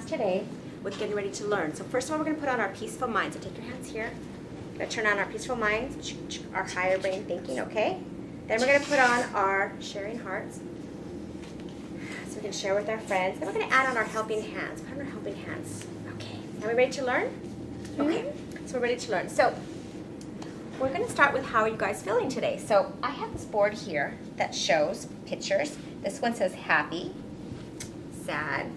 today with getting ready to learn. So first of all, we're going to put on our peaceful mind. So take your hands here. We're going to turn on our peaceful minds, our higher brain thinking, okay? Then we're going to put on our sharing hearts. So we can share with our friends. Then we're going to add on our helping hands. Put on our helping hands. Okay. Are we ready to learn? Okay. So we're ready to learn. So we're going to start with how are you guys feeling today. So I have this board here that shows pictures. This one says happy, sad,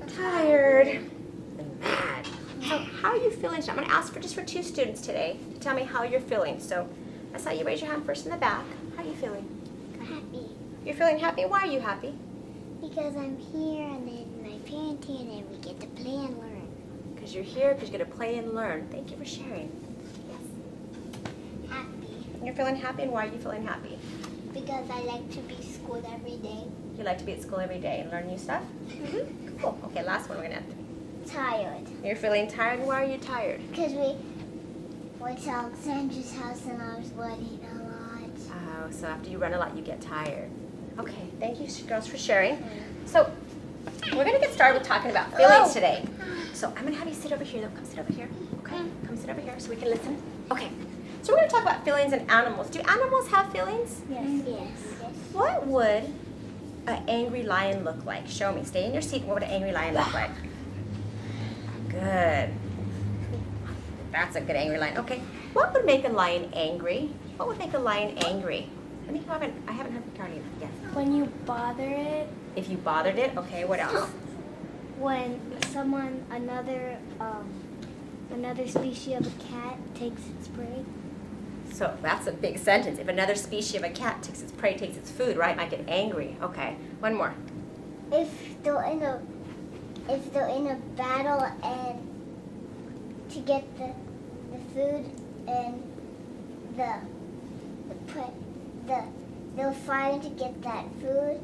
tired, and mad. So how are you feeling? I'm going to ask for just for 2 students today to tell me how you're feeling. So I saw you raise your hand first in the back. How are you feeling? Happy. You're feeling happy? Why are you happy? Because I'm here and then my parenting and then we get to play and learn. Because you're here, because you're going to play and learn. Thank you for sharing. Yes. Happy. You're feeling happy, and why are you feeling happy? Because I like to be schooled every day. You like to be at school every day and learn new stuff? Mm-hmm. Cool. Okay, last one we're going to have to. Tired. You're feeling tired, and why are you tired? Because we went to Alexandra's house and I was running a lot. Oh, so after you run a lot, you get tired. Okay, thank you girls for sharing. So we're going to get started with talking about feelings today. So I'm going to have you sit over here. Come sit over here. Okay, come sit over here so we can listen. Okay, so we're going to talk about feelings and animals. Do animals have feelings? Yes. Yes. What would an angry lion look like? Show me. Stay in your seat. What would an angry lion look like? Good. That's a good angry lion. Okay, what would make a lion angry? What would make a lion angry? I haven't heard Carolina. Yes. When you bother it, If you bothered it, okay, what else? when another species of a cat takes its prey. So that's a big sentence. If another species of a cat takes its prey, takes its food, right, might get angry. Okay, one more. If they're in a battle and to get the food and they're fighting to get that food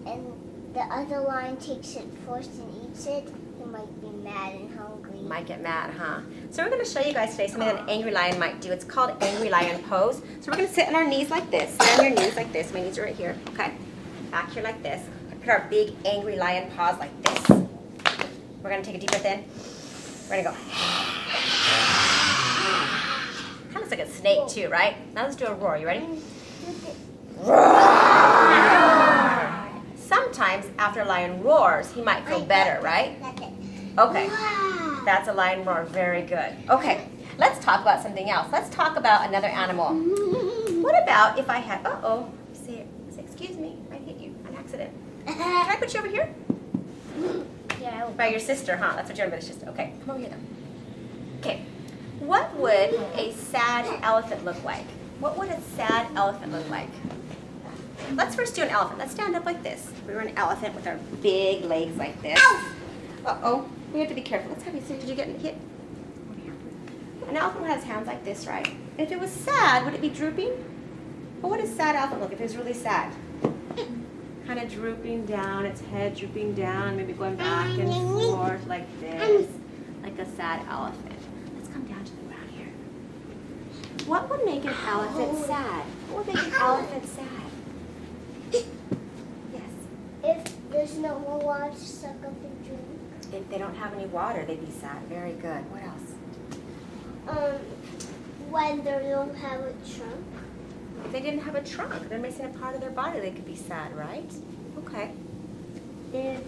and the other lion takes it first and eats it, he might be mad and hungry. Might get mad, huh? So we're going to show you guys today something that an angry lion might do. It's called angry lion pose. So we're going to sit on our knees like this. Sit on your knees like this. My knees are right here, okay? Back here like this. Put our big angry lion paws like this. We're going to take a deep breath in. We're going to go. Kind of looks like a snake too, right? Now let's do a roar. You ready? Roar! Sometimes after a lion roars, he might feel better, right? That's it. Okay. Wow. That's a lion roar. Very good. Okay, let's talk about something else. Let's talk about another animal. What about if I had, say, excuse me, I hit you on accident. Can I put you over here? Yeah. By your sister, huh? That's what you're doing by your sister. Okay, come over here then. Okay, what would a sad elephant look like? What would a sad elephant look like? Let's first do an elephant. Let's stand up like this. We were an elephant with our big legs like this. Uh-oh, we have to be careful. Let's have you see. Did you get hit? An elephant has hands like this, right? And if it was sad, would it be drooping? But what does sad elephant look if it was really sad? Kind of drooping down, its head drooping down, maybe going back and forth like this, like a sad elephant. Let's come down to the ground here. What would make an elephant sad? What would make an elephant sad? Yes. If there's no more water to suck up and drink. If they don't have any water, they'd be sad. Very good. What else? When they don't have a trunk. If they didn't have a trunk, they're missing a part of their body, they could be sad, right? Okay. If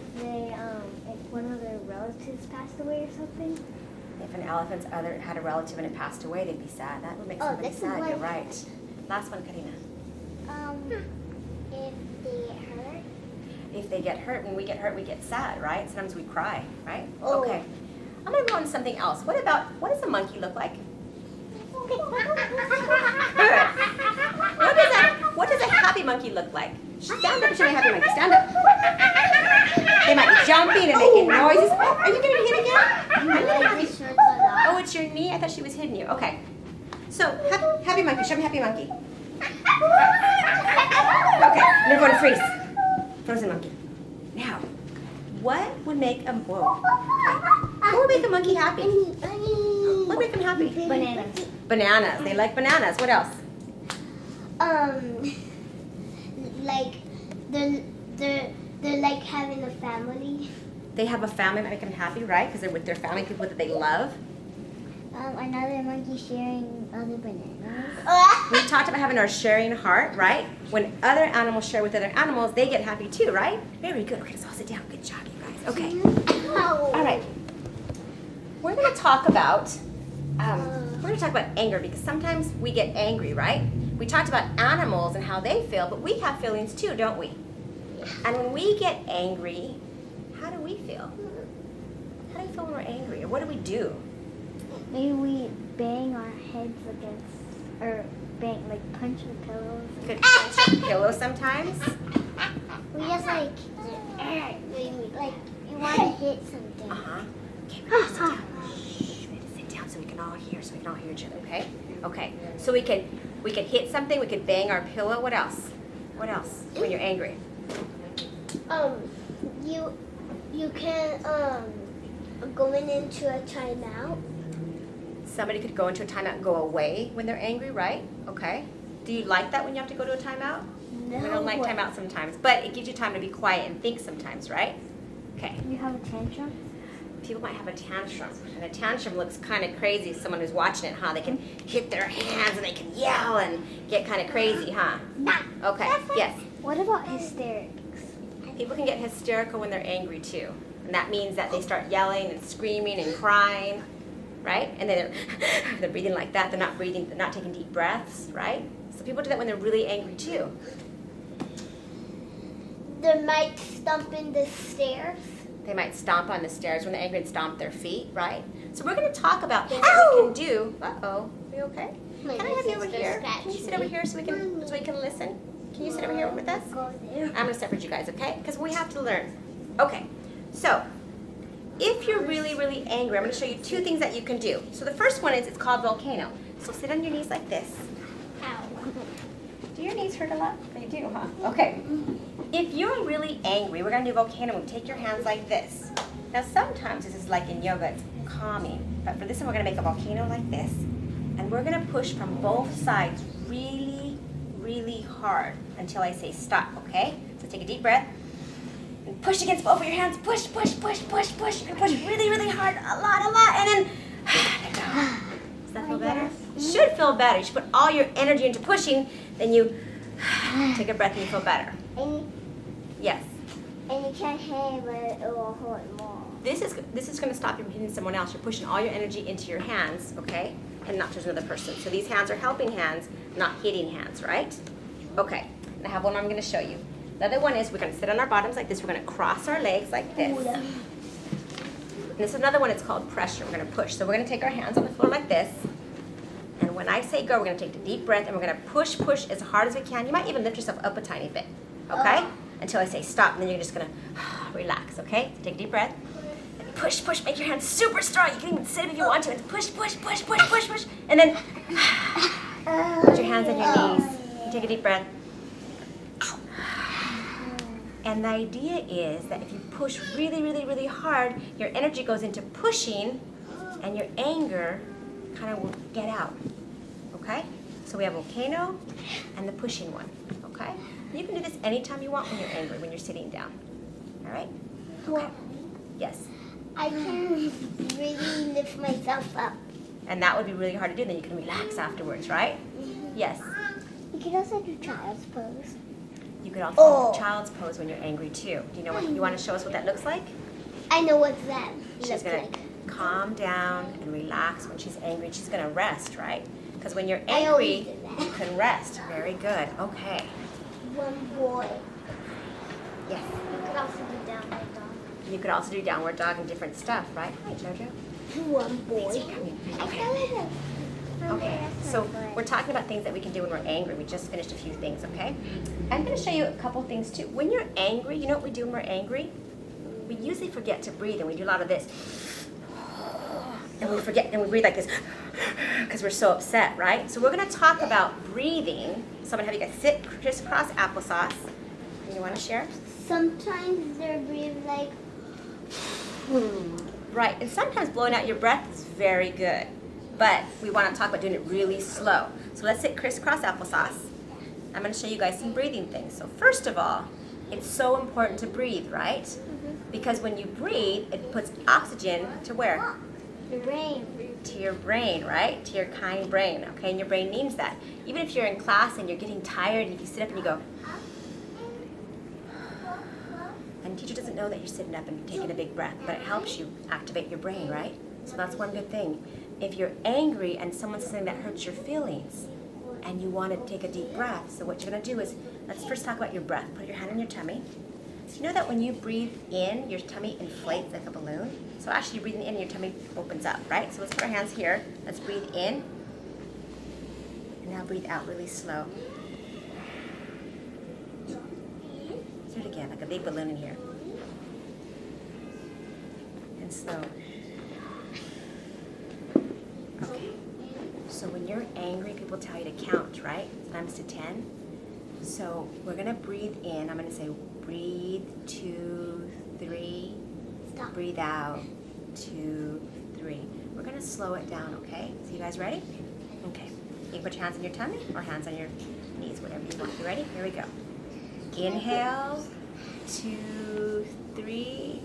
one of their relatives passed away or something. If an elephant's had a relative and it passed away, they'd be sad. That would make somebody that's sad. You're like- right. Last one, Karina. If they get hurt. If they get hurt, when we get hurt, we get sad, right? Sometimes we cry, right? Oh. Okay. I'm gonna go on to something else. What does a monkey look like? What does a happy monkey look like? Stand up and show me a happy monkey. Stand up. They might be jumping and making noises. Oh, are you getting hit again? Oh, it's your knee? I thought she was hitting you. Okay. So, happy monkey. Show me happy monkey. Okay, and everyone freeze. Frozen monkey. Now, what would make a what would make a monkey happy? What would make them happy? Bananas. Bananas. They like bananas. What else? Like the They're like having a family. They have a family that make them happy, right? Because they're with their family, people that they love. Another monkey sharing other bananas. We talked about having our sharing heart, right? When other animals share with other animals, they get happy too, right? Very good. Okay, let's all sit down. Good job, you guys. Okay. All right. We're going to talk about anger because sometimes we get angry, right? We talked about animals and how they feel, but we have feelings too, don't we? And when we get angry, how do we feel? How do you feel when we're angry? Or what do we do? Maybe we bang our heads against, or bang, like punch the pillows. Could punch a pillow sometimes. We just like you want to hit something. Uh-huh. Okay, we have to sit down. Shh, we have to sit down so we can all hear, each other, okay? Okay. So we could hit something, we could bang our pillow. What else? What else when you're angry? You can going into a timeout. Somebody could go into a timeout and go away when they're angry, right? Okay. Do you like that when you have to go to a timeout? No. We don't like timeout sometimes, but it gives you time to be quiet and think sometimes, right? Okay. You have a tantrum? People might have a tantrum, and a tantrum looks kind of crazy. Someone who's watching it, huh? They can hit their hands and they can yell and get kind of crazy, huh? Okay. Yes. What about hysterics? People can get hysterical when they're angry too, and that means that they start yelling and screaming and crying, right? And then they're breathing like that. They're not breathing. They're not taking deep breaths, right? So people do that when they're really angry too. They might stomp in the stairs. They might stomp on the stairs when they're angry and stomp their feet, right? So we're going to talk about what we can do. Uh-oh. Are you okay? My Can I have you over sister here? scratched Can you sit me. over here so we can listen? Can you sit over here with us? Go there. I'm going to separate you guys, okay? Because we have to learn. Okay. So, if you're really, really angry, I'm going to show you two things that you can do. So the first one is, it's called volcano. So sit on your knees like this. Ow. Do your knees hurt a lot? They do, huh? Okay. If you're really angry, we're going to do volcano. We take your hands like this. Now sometimes this is like in yoga, it's calming. But for this one, we're going to make a volcano like this. And we're going to push from both sides really, really hard until I say stop, okay? So take a deep breath. And push against both of your hands. Push, push, push, push, push. You're going to push really, really hard. A lot. And then, there you go. Does that feel better? It should feel better. You should put all your energy into pushing. Then you take a breath and you feel better. And Yes. you can't hit it, but it will hurt more. This is going to stop you from hitting someone else. You're pushing all your energy into your hands, okay? And not just another person. So these hands are helping hands, not hitting hands, right? Okay. And I have one I'm going to show you. The other one is we're going to sit on our bottoms like this. We're going to cross our legs like this. And this is another one. It's called pressure. We're going to push. So we're going to take our hands on the floor like this. And when I say go, we're going to take a deep breath and we're going to push as hard as we can. You might even lift yourself up a tiny bit, okay? Until I say stop, and then you're just going to relax, okay? So take a deep breath. And push, make your hands super strong. You can even sit if you want to. And push. And then put your hands on your knees. Take a deep breath. And the idea is that if you push really, really, really hard, your energy goes into pushing, and your anger kind of will get out, okay? So we have volcano and the pushing one, okay? You can do this anytime you want when you're angry, when you're sitting down, all right? Okay. Yes. I can really lift myself up. And that would be really hard to do, then you can relax afterwards, right? Yes. You can also do child's pose. You could also do child's pose when you're angry too. Do you know what, you want to show us what that looks like? I know what that She's looks gonna like. calm down and relax when she's angry. She's gonna rest, right? Because when you're I always angry, do that. you can rest. Very good. Okay. One boy. Yes. You could also do downward dog. You could also do downward dog and different stuff, right? Hi, Jojo. One boy. Okay. Okay. So we're talking about things that we can do when we're angry. We just finished a few things, okay? I'm going to show you a couple things too. When you're angry, you know what we do when we're angry? We usually forget to breathe, and we do a lot of this. And we forget, and we breathe like this because we're so upset, right? So we're going to talk about breathing. So I'm going to have you guys sit crisscross applesauce. You want to share? Sometimes they breathe like. Right, and sometimes blowing out your breath is very good. But we want to talk about doing it really slow. So let's sit crisscross applesauce. I'm going to show you guys some breathing things. So first of all, it's so important to breathe, right? Because when you breathe, it puts oxygen to where? The rain. To your brain, right? To your kind brain, okay? And your brain needs that. Even if you're in class and you're getting tired, if you sit up and you go, and the teacher doesn't know that you're sitting up and taking a big breath, but it helps you activate your brain, right? So that's one good thing. If you're angry and someone says something that hurts your feelings, and you want to take a deep breath, so what you're going to do is, let's first talk about your breath. Put your hand on your tummy. So you know that when you breathe in, your tummy inflates like a balloon? So actually you're breathing in and your tummy opens up, right? So let's put our hands here. Let's breathe in. And now breathe out really slow. Let's do it again, like a big balloon in here. And slow. Okay. So when you're angry, people tell you to count, right? Sometimes to 10. So we're gonna breathe in. I'm gonna say breathe, 2, 3. Stop. Breathe out, 2, 3. We're gonna slow it down, okay? So you guys ready? Okay. You can put your hands on your tummy or hands on your knees, whatever you want. You ready? Here we go. Inhale, 2, 3.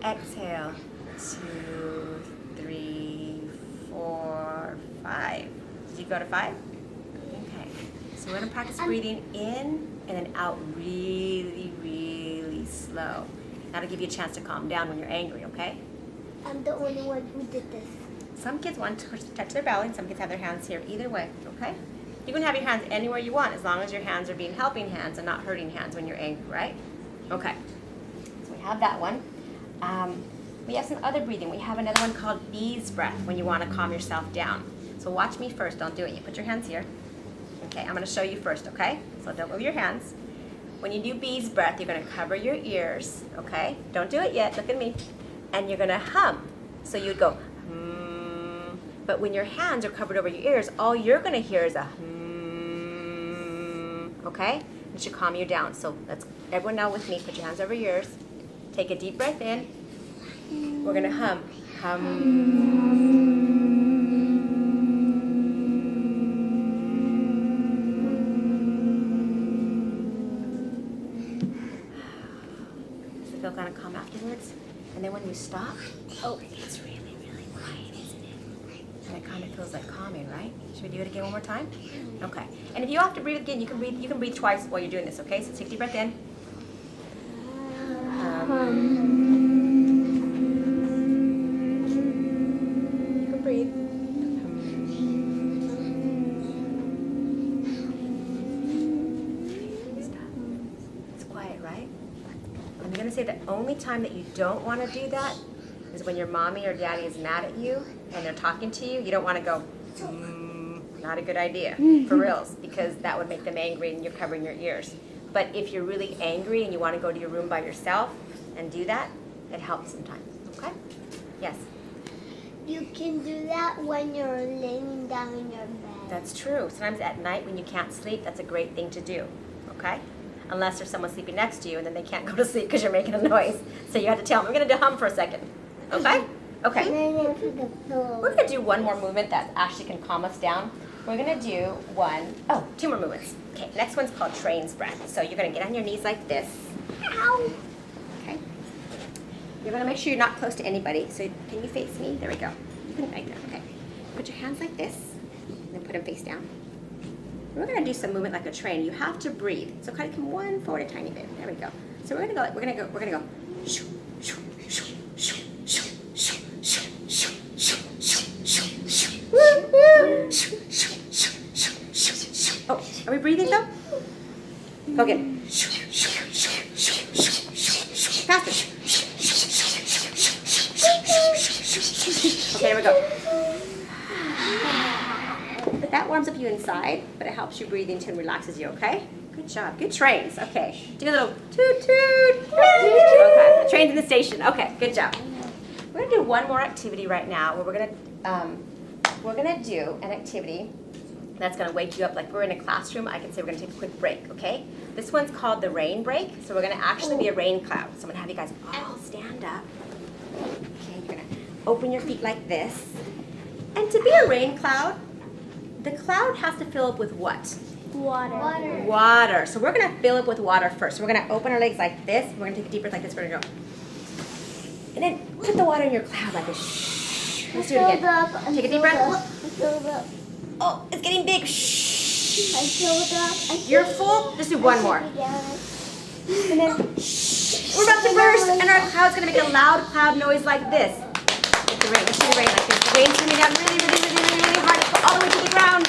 Exhale, 2, 3, 4, 5. Did you go to 5? Okay. So we're gonna practice breathing in and then out really, really slow. That'll give you a chance to calm down when you're angry, okay? I'm the only one who did this. Some kids want to touch their belly, and some kids have their hands here. Either way, okay? You can have your hands anywhere you want as long as your hands are being helping hands and not hurting hands when you're angry, right? Okay. So we have that one. We have some other breathing. We have another one called bees breath when you want to calm yourself down. So watch me first. Don't do it. You put your hands here. Okay, I'm going to show you first, okay? So don't move your hands. When you do bees breath, you're going to cover your ears, okay? Don't do it yet. Look at me. And you're going to hum. So you'd go, hmm. But when your hands are covered over your ears, all you're going to hear is a hmm, okay? It should calm you down. So let's, everyone now with me, put your hands over your ears. Take a deep breath in. We're going to hum. Hum. Feel kind of calm afterwards, and then when you stop, oh, it's really, really quiet, isn't it? And it kind of feels like calming, right? Should we do it again one more time? Okay. And if you have to breathe again, you can breathe twice while you're doing this. Okay. So take a deep breath in. You can breathe. Stop. It's quiet, right? I'm going to say the only time that you don't want to do that is when your mommy or daddy is mad at you and they're talking to you. You don't want to go, not a good idea, for reals, because that would make them angry and you're covering your ears. But if you're really angry and you want to go to your room by yourself and do that, it helps sometimes, okay? Yes? You can do that when you're laying down in your bed. That's true. Sometimes at night when you can't sleep, that's a great thing to do, okay? Unless there's someone sleeping next to you and then they can't go to sleep because you're making a noise. So you have to tell them, we're going to do hum for a second. Okay? Okay. We're going to do one more movement that actually can calm us down. We're going to do two more movements. Okay, next one's called train's breath. So you're going to get on your knees like this. Ow! Okay. You're going to make sure you're not close to anybody. So can you face me? There we go. Right there. Okay. Put your hands like this and then put them face down. We're going to do some movement like a train. You have to breathe. So kind of come one forward a tiny bit. There we go. So we're going to go. Shoo, shoo, shoo, shoo, shoo, shoo, shoo, shoo, shoo, shoo, shoo, woo, woo. Shoo, shoo, shoo, shoo, shoo, shoo. Oh, are we breathing though? Go again. Shoo, shoo, shoo, shoo, shoo, shoo, shoo. Faster. Shoo, shoo, shoo, shoo, shoo, shoo, shoo, shoo, shoo. Okay, here we go. But that warms up you inside, but it helps you breathe into and relaxes you, okay? Good job. Good trains. Okay. Do a little toot toot. Okay. Trains in the station. Okay, good job. We're gonna do one more activity right now where we're gonna do an activity that's gonna wake you up. Like we're in a classroom, I can say we're gonna take a quick break, okay? This one's called the rain break. So we're gonna actually be a rain cloud. So I'm gonna have you guys all stand up. Okay, you're gonna open your feet like this. And to be a rain cloud, the cloud has to fill up with what? Water. Water. So we're going to fill up with water first. So we're going to open our legs like this. We're going to take a deep breath like this. We're going to go. And then put the water in your cloud like this. Shh. Let's do it again. Take a deep breath. I filled up. Oh, it's getting big. I Shh. filled up. You're full. Just do one more. And then we're about to burst, and our cloud's going to make a loud cloud noise like this. Like the rain. Let's do the rain like this. The rain's coming down really, really, really, really, really hard. It's all the way to the ground.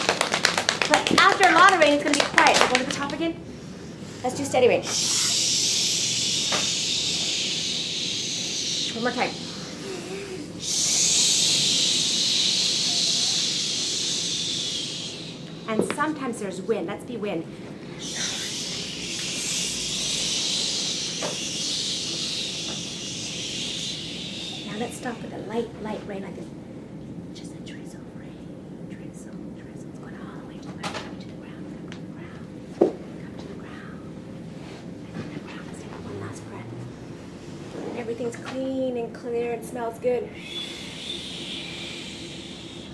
But after a lot of rain, it's going to be quiet. So go to the top again. Let's do steady rain. Shh. One more time. And sometimes there's wind. Let's be wind. Now let's stop with a light rain like this. Just a drizzle rain. Drizzle. It's going all the way to the ground. Come to the ground. Come to the ground. And on the ground, let's take one last breath. Everything's clean and clear and smells good.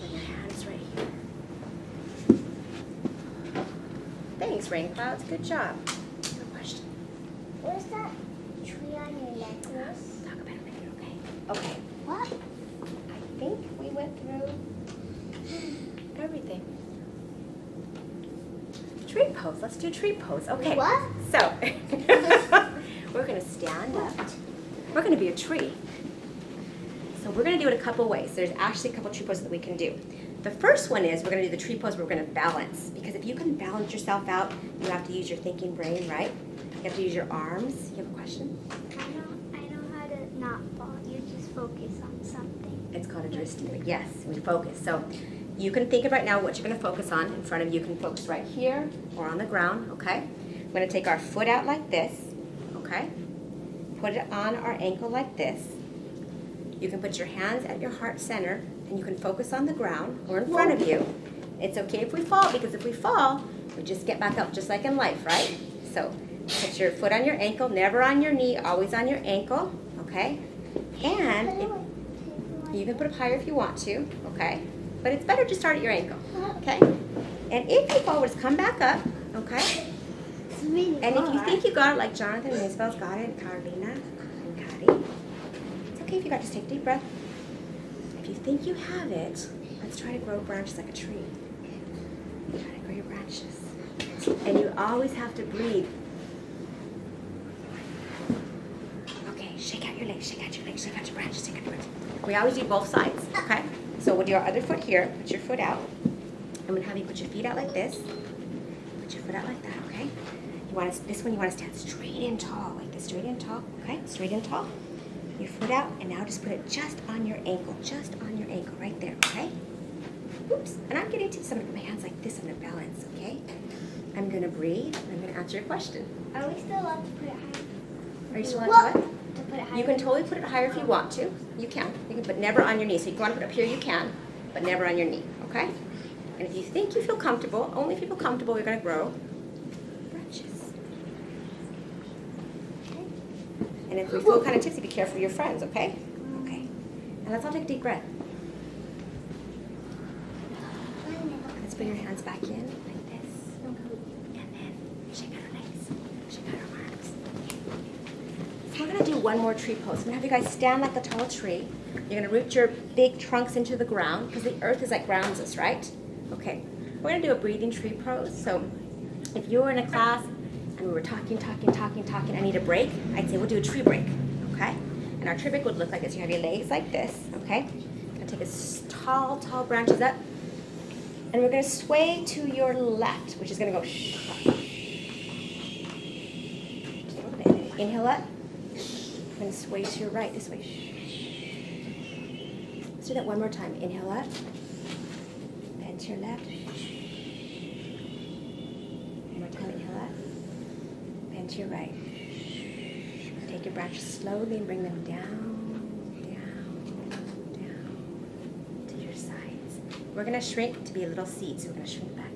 And your hands right here. Thanks, rain clouds. Good job. Have a question. What's that tree on your necklace? Talk about it later, okay? Okay. What? I think we went through everything. Tree pose. Let's do tree pose. Okay. What? So, we're going to stand up. We're going to be a tree. So we're going to do it a couple ways. There's actually a couple tree poses that we can do. The first one is we're going to do the tree pose where we're going to balance. Because if you can balance yourself out, you have to use your thinking brain, right? You have to use your arms. You have a question? I know how to not fall. You just focus on something. It's called a drishti, but yes, we focus. So you can think of right now what you're going to focus on. In front of you, you can focus right here or on the ground, okay? We're going to take our foot out like this, okay? Put it on our ankle like this. You can put your hands at your heart center, and you can focus on the ground or in front of you. It's okay if we fall, because if we fall, we just get back up, just like in life, right? So put your foot on your ankle, never on your knee, always on your ankle, okay? And you can put it higher if you want to, okay? But it's better to start at your ankle, okay? And if you fall, just come back up, okay? It's really And if you hard. think you got it, like Jonathan and Isabel's got it, and Carolina and Kari, it's okay if you got, just take a deep breath. If you think you have it, let's try to grow branches like a tree. Try to grow your branches. And you always have to breathe. Okay, shake out your legs, shake out your legs, shake out your branches, shake out your branches. We always do both sides, okay? So we'll do our other foot here, put your foot out. I'm gonna have you put your feet out like this. Put your foot out like that, okay? You want to, this one you want to stand straight and tall, like this, straight and tall, okay? Straight and tall. Your foot out, and now just put it just on your ankle, right there, okay? Oops, and I'm getting to, so I'm gonna put my hands like this, I'm gonna balance, okay? I'm gonna breathe, and I'm gonna answer your question. Are we still allowed to put it higher? Are you still on to what? To put it higher? You can totally put it higher if you want to. You can, but never on your knee. So if you want to put it up here, you can, but never on your knee, okay? And if you think you feel comfortable, only if you feel comfortable, you're gonna grow branches. Okay? And if we feel kind of tipsy, be careful of your friends, okay? Okay. And let's all take a deep breath. Let's bring your hands back in like this. And then shake out our legs. Shake out our arms. So we're going to do one more tree pose. I'm going to have you guys stand like the tall tree. You're going to root your big trunks into the ground because the earth is like grounds us, right? Okay. We're going to do a breathing tree pose. So if you were in a class and we were talking, I need a break, I'd say we'll do a tree break, okay? And our tree break would look like this. You have your legs like this, okay? You're going to take tall branches up. And we're going to sway to your left, which is going to go shh. Just a little bit. Inhale up. We're going to sway to your right, this way. Shh. Let's do that one more time. Inhale up. Bend to your left. One more time. Inhale up. Bend to your right. Take your branches slowly and bring them down. We're going to shrink to be a little seed, so we're going to shrink back.